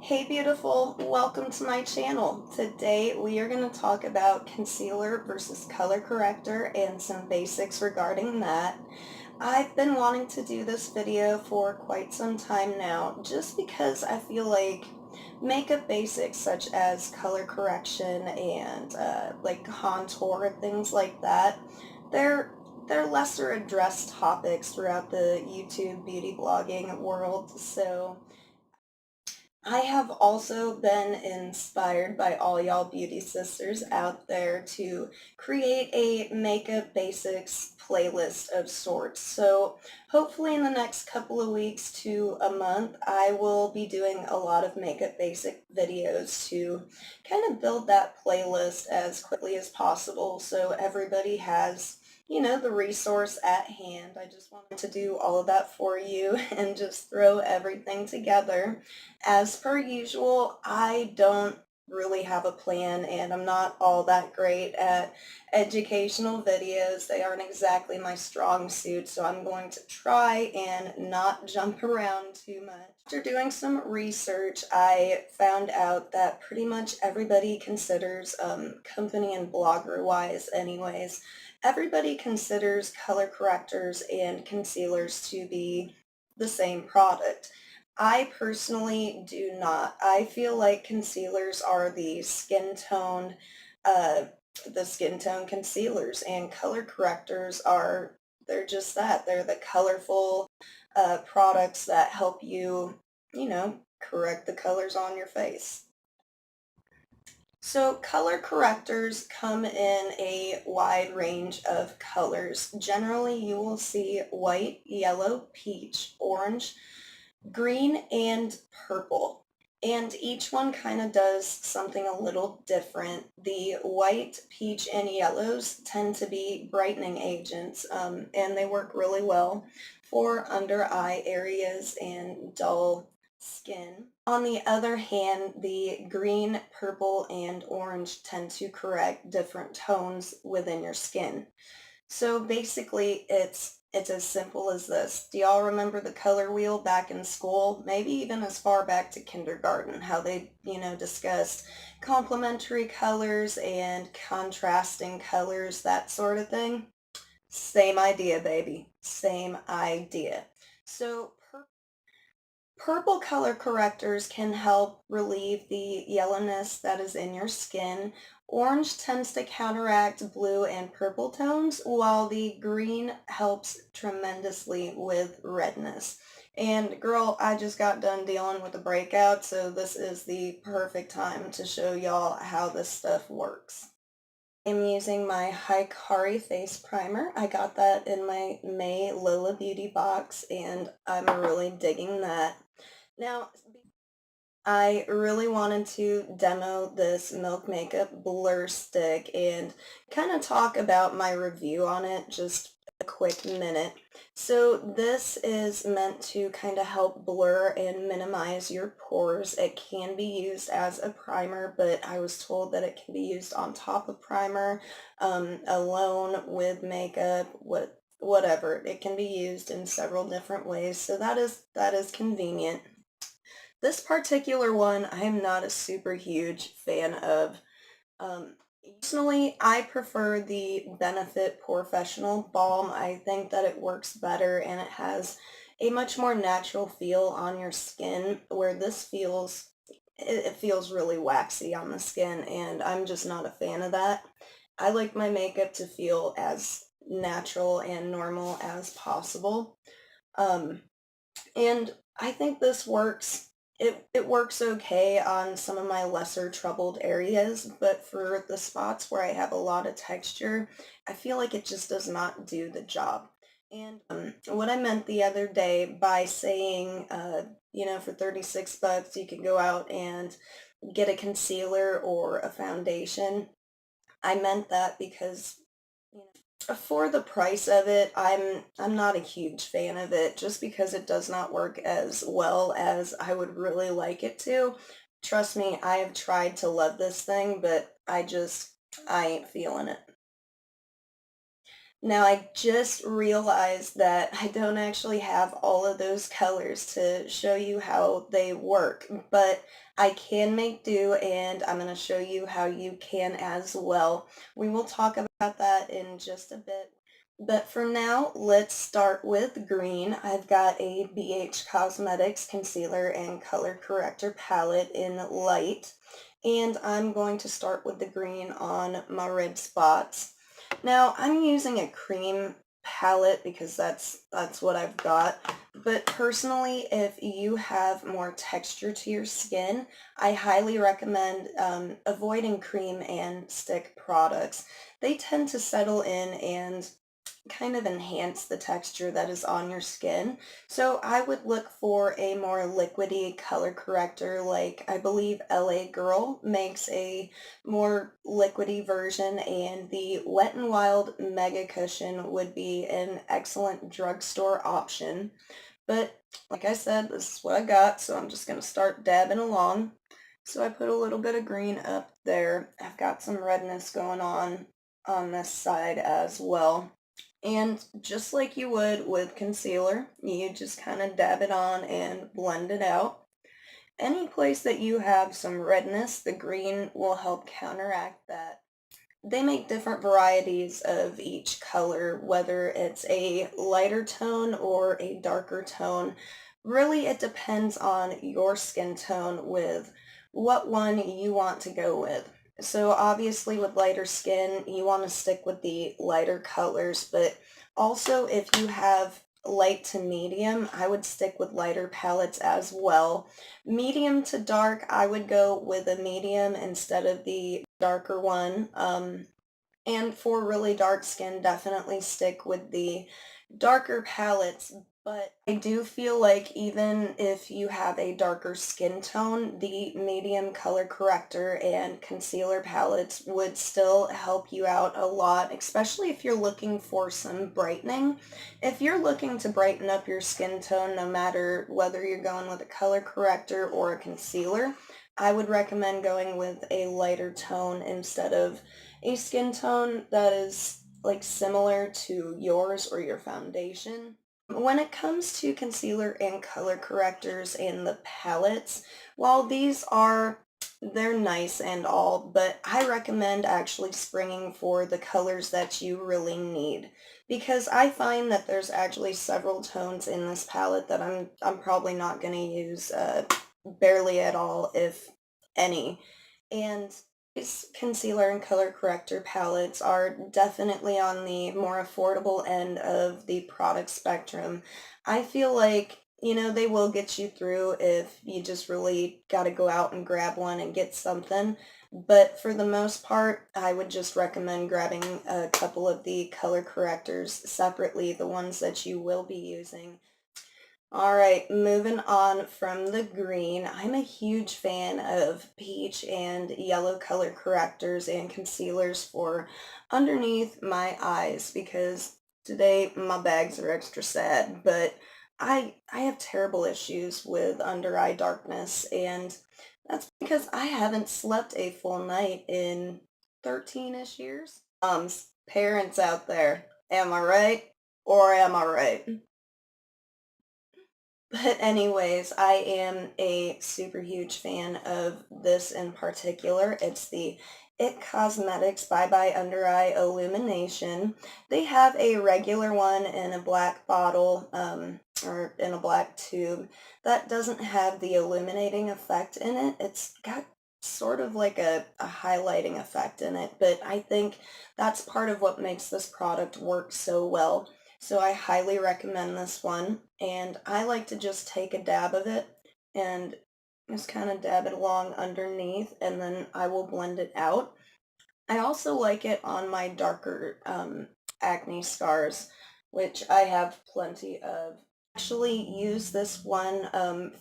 Hey beautiful, welcome to my channel. Today we are going to talk about concealer versus color corrector and some basics regarding that. I've been wanting to do this video for quite some time now just because I feel like makeup basics such as color correction and like contour and things like that, they're they're lesser addressed topics throughout the YouTube beauty blogging world. So I have also been inspired by all y'all beauty sisters out there to create a makeup basics playlist of sorts. So hopefully in the next couple of weeks to a month, I will be doing a lot of makeup basic videos to kind of build that playlist as quickly as possible so everybody has the resource at hand. I just wanted to do all of that for you and just throw everything together. As per usual, I don't really have a plan and I'm not all that great at educational videos. They aren't exactly my strong suit, so I'm going to try and not jump around too much. After doing some research, I found out that pretty much everybody considers, company and blogger-wise anyways, everybody considers color correctors and concealers to be the same product. I personally do not. I feel like concealers are uh, the skin tone concealers, and color correctors they're just that. They're the colorful products that help you correct the colors on your face. So color correctors come in a wide range of colors. Generally, you will see white, yellow, peach, orange, green, and purple. And each one kind of does something a little different. The white, peach, and yellows tend to be brightening agents, and they work really well for under eye areas and dull skin. On the other hand, the green, purple, and orange tend to correct different tones within your skin. So basically, it's as simple as this. Do y'all remember the color wheel back in school? Maybe even as far back to kindergarten, how they discussed complementary colors and contrasting colors, that sort of thing. Same idea, baby. Same idea. So purple color correctors can help relieve the yellowness that is in your skin. Orange tends to counteract blue and purple tones, while the green helps tremendously with redness. And girl, I just got done dealing with a breakout, so this is the perfect time to show y'all how this stuff works. I'm using my Hikari face primer. I got that in my May Lola Beauty box, and I'm really digging that. Now, I really wanted to demo this Milk Makeup Blur Stick and kind of talk about my review on it, just a quick minute. So this is meant to kind of help blur and minimize your pores. It can be used as a primer, but I was told that it can be used on top of primer, alone with makeup, whatever. It can be used in several different ways, so that is convenient. This particular one, I am not a super huge fan of. Personally, I prefer the Benefit Porefessional Balm. I think that it works better and it has a much more natural feel on your skin, where this it feels really waxy on the skin, and I'm just not a fan of that. I like my makeup to feel as natural and normal as possible. Um, and I think this works. It works okay on some of my lesser troubled areas, but for the spots where I have a lot of texture, I feel like it just does not do the job. And what I meant the other day by saying, for 36 bucks you can go out and get a concealer or a foundation, I meant that because for the price of it, I'm not a huge fan of it just because it does not work as well as I would really like it to. Trust me, I have tried to love this thing, but I ain't feeling it. Now I just realized that I don't actually have all of those colors to show you how they work, but I can make do and I'm going to show you how you can as well. We will talk about that in just a bit. But for now, let's start with green. I've got a BH Cosmetics concealer and color corrector palette in light, and I'm going to start with the green on my red spots. Now, I'm using a cream palette because that's what I've got. But personally, if you have more texture to your skin, I highly recommend avoiding cream and stick products. They tend to settle in and kind of enhance the texture that is on your skin. So I would look for a more liquidy color corrector, like I believe LA Girl makes a more liquidy version, and the Wet n Wild Mega Cushion would be an excellent drugstore option. But like I said, this is what I got, so I'm just going to start dabbing along. So I put a little bit of green up there. I've got some redness going on this side as well. And just like you would with concealer, you just kind of dab it on and blend it out. Any place that you have some redness, the green will help counteract that. They make different varieties of each color, whether it's a lighter tone or a darker tone. Really, it depends on your skin tone with what one you want to go with. So obviously with lighter skin, you want to stick with the lighter colors, but also if you have light to medium, I would stick with lighter palettes as well. Medium to dark, I would go with a medium instead of the darker one. And for really dark skin, definitely stick with the darker palettes. But I do feel like even if you have a darker skin tone, the medium color corrector and concealer palettes would still help you out a lot, especially if you're looking for some brightening. If you're looking to brighten up your skin tone, no matter whether you're going with a color corrector or a concealer, I would recommend going with a lighter tone instead of a skin tone that is like similar to yours or your foundation. When it comes to concealer and color correctors and the palettes, while they're nice and all, but I recommend actually springing for the colors that you really need, because I find that there's actually several tones in this palette that I'm probably not going to use barely at all, if any. And these concealer and color corrector palettes are definitely on the more affordable end of the product spectrum. I feel like, they will get you through if you just really got to go out and grab one and get something. But for the most part, I would just recommend grabbing a couple of the color correctors separately, the ones that you will be using. All right, moving on from the green, I'm a huge fan of peach and yellow color correctors and concealers for underneath my eyes, because today my bags are extra sad, but I have terrible issues with under eye darkness, and that's because I haven't slept a full night in 13-ish years. Parents out there, am I right or am I right? But anyways, I am a super huge fan of this in particular. It's the It Cosmetics Bye Bye Under Eye Illumination. They have a regular one in a black bottle, or in a black tube that doesn't have the illuminating effect in it. It's got sort of like a highlighting effect in it, but I think that's part of what makes this product work so well. So I highly recommend this one, and I like to just take a dab of it and just kind of dab it along underneath, and then I will blend it out. I also like it on my darker acne scars, which I have plenty of. Actually use this one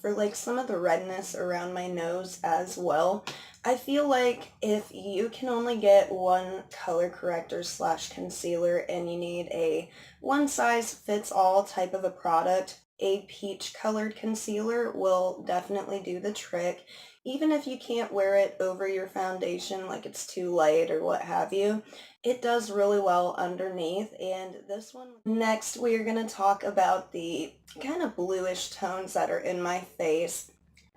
for like some of the redness around my nose as well. I feel like if you can only get one color corrector slash concealer and you need a one size fits all type of a product, a peach colored concealer will definitely do the trick. Even if you can't wear it over your foundation, like it's too light or what have you, it does really well underneath. And this one, next we are going to talk about the kind of bluish tones that are in my face.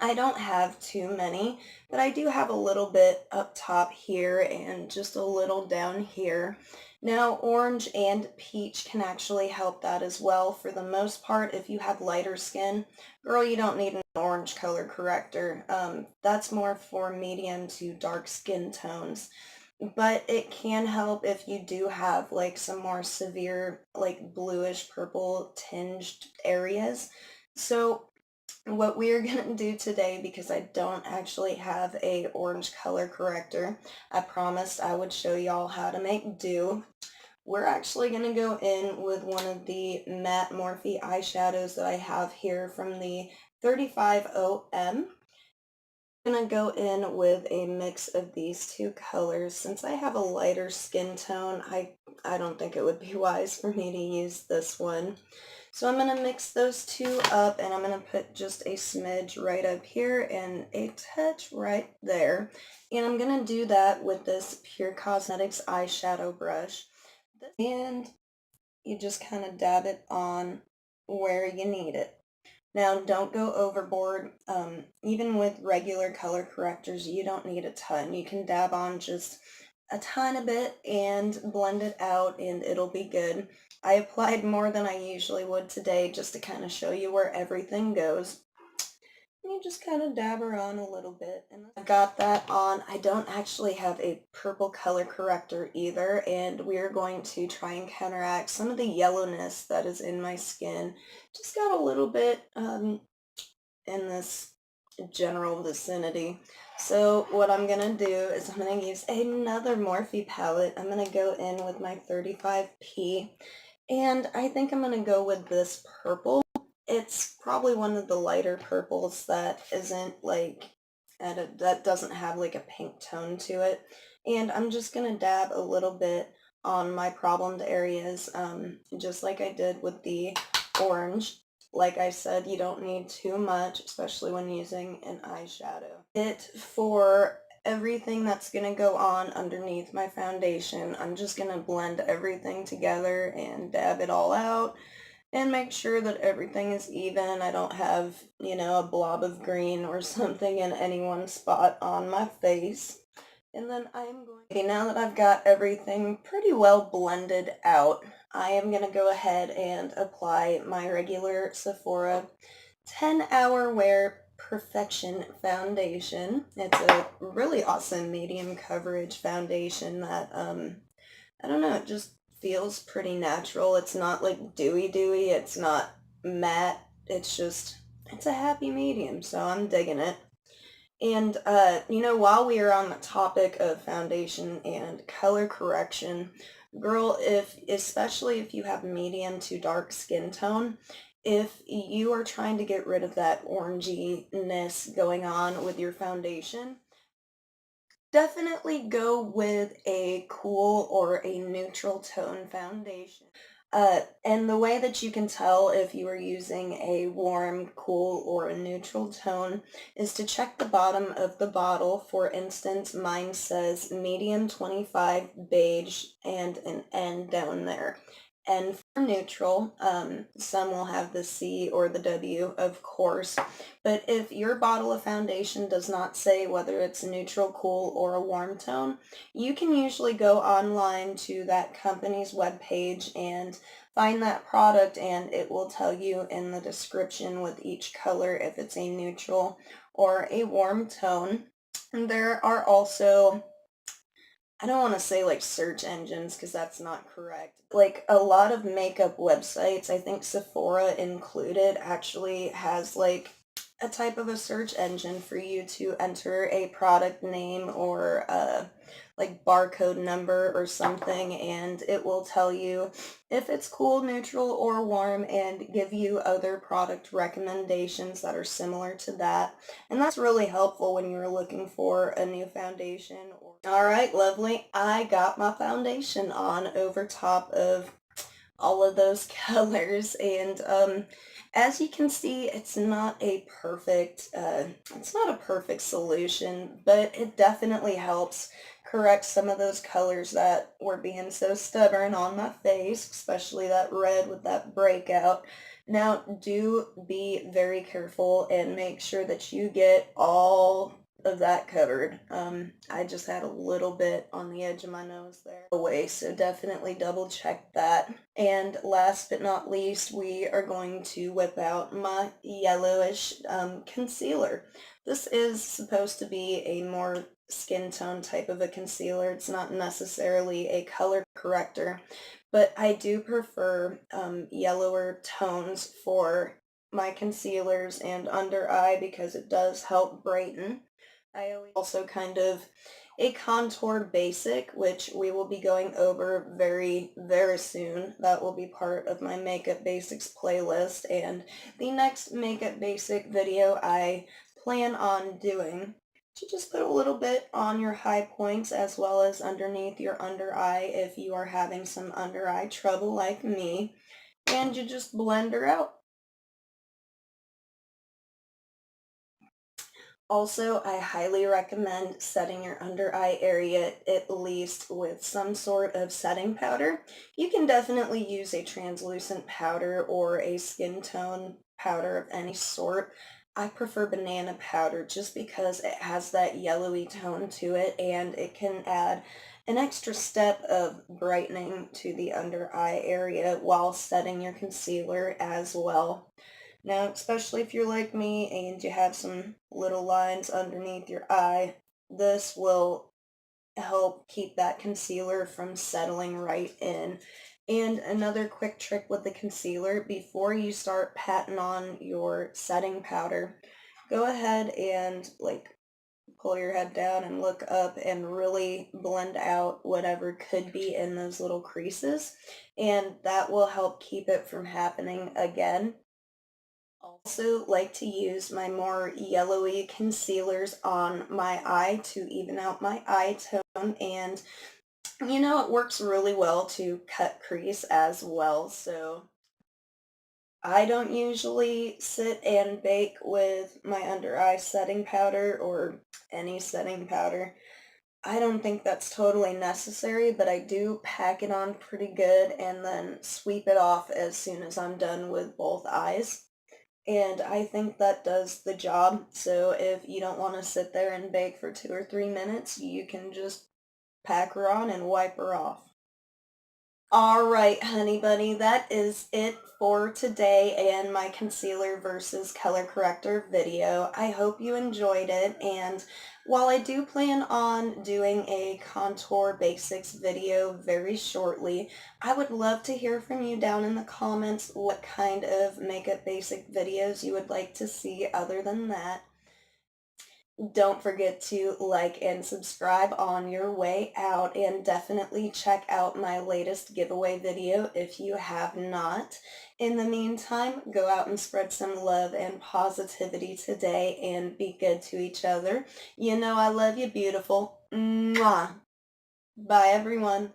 I don't have too many, but I do have a little bit up top here and just a little down here. Now, orange and peach can actually help that as well. For the most part, if you have lighter skin, girl, you don't need an orange color corrector. That's more for medium to dark skin tones. But it can help if you do have like some more severe, like bluish purple tinged areas. So what we're going to do today, because I don't actually have a orange color corrector, I promised I would show y'all how to make do. We're actually going to go in with one of the matte Morphe eyeshadows that I have here from the 35OM. I'm going to go in with a mix of these two colors. Since I have a lighter skin tone, I don't think it would be wise for me to use this one. So I'm going to mix those two up, and I'm going to put just a smidge right up here and a touch right there. And I'm going to do that with this Pure Cosmetics eyeshadow brush. And you just kind of dab it on where you need it. Now, don't go overboard. Even with regular color correctors, you don't need a ton. You can dab on just a tiny bit and blend it out, and it'll be good. I applied more than I usually would today just to kind of show you where everything goes. You just kind of dab her on a little bit. And I got that on. I don't actually have a purple color corrector either, and we're going to try and counteract some of the yellowness that is in my skin. Just got a little bit in this general vicinity. So what I'm going to do is I'm going to use another Morphe palette. I'm going to go in with my 35P, and I think I'm going to go with this purple. It's probably one of the lighter purples that isn't like, that doesn't have like a pink tone to it. And I'm just going to dab a little bit on my problemed areas, just like I did with the orange. Like I said, you don't need too much, especially when using an eyeshadow. For everything that's going to go on underneath my foundation, I'm just going to blend everything together and dab it all out and make sure that everything is even. I don't have, a blob of green or something in any one spot on my face. And then now that I've got everything pretty well blended out, I am going to go ahead and apply my regular Sephora 10-Hour Wear Perfection foundation. It's a really awesome medium coverage foundation that, I don't know, it just feels pretty natural. It's not like dewy, it's not matte, it's a happy medium, so I'm digging it. And, while we are on the topic of foundation and color correction, girl, especially if you have medium to dark skin tone, if you are trying to get rid of that oranginess going on with your foundation, definitely go with a cool or a neutral tone foundation. And the way that you can tell if you are using a warm, cool, or a neutral tone is to check the bottom of the bottle. For instance, mine says medium 25 beige and an N down there. And for neutral, some will have the C or the W, of course. But if your bottle of foundation does not say whether it's neutral, cool, or a warm tone, you can usually go online to that company's webpage and find that product, and it will tell you in the description with each color if it's a neutral or a warm tone. And there are also, I don't want to say like search engines because that's not correct. Like a lot of makeup websites, I think Sephora included, actually has like a type of a search engine for you to enter a product name or a like barcode number or something, and it will tell you if it's cool, neutral, or warm, and give you other product recommendations that are similar to that. And that's really helpful when you're looking for a new foundation. All right, lovely. I got my foundation on over top of all of those colors, and As you can see, it's not a perfect solution, but it definitely helps correct some of those colors that were being so stubborn on my face, especially that red with that breakout. Now, do be very careful and make sure that you get all of that covered. I just had a little bit on the edge of my nose there away, so definitely double check that. And last but not least, we are going to whip out my yellowish concealer. This is supposed to be a more skin tone type of a concealer. It's not necessarily a color corrector, but I do prefer yellower tones for my concealers and under eye because it does help brighten. I always also kind of a contour basic, which we will be going over very, very soon. That will be part of my makeup basics playlist, and the next makeup basic video I plan on doing to just put a little bit on your high points as well as underneath your under eye if you are having some under eye trouble like me, and you just blend her out. Also, I highly recommend setting your under eye area at least with some sort of setting powder. You can definitely use a translucent powder or a skin tone powder of any sort. I prefer banana powder just because it has that yellowy tone to it and it can add an extra step of brightening to the under eye area while setting your concealer as well. Now, especially if you're like me and you have some little lines underneath your eye, this will help keep that concealer from settling right in. And another quick trick with the concealer, before you start patting on your setting powder, go ahead and pull your head down and look up and really blend out whatever could be in those little creases. And that will help keep it from happening again. Also like to use my more yellowy concealers on my eye to even out my eye tone, and it works really well to cut crease as well. So I don't usually sit and bake with my under eye setting powder or any setting powder. I don't think that's totally necessary, but I do pack it on pretty good and then sweep it off as soon as I'm done with both eyes. And I think that does the job. So if you don't want to sit there and bake for 2 or 3 minutes, you can just pack her on and wipe her off. All right, honey bunny, that is it for today and my concealer versus color corrector video. I hope you enjoyed it, and while I do plan on doing a contour basics video very shortly, I would love to hear from you down in the comments what kind of makeup basic videos you would like to see other than that. Don't forget to like and subscribe on your way out, and definitely check out my latest giveaway video if you have not. In the meantime, go out and spread some love and positivity today and be good to each other. You know I love you, beautiful. Mwah. Bye, everyone.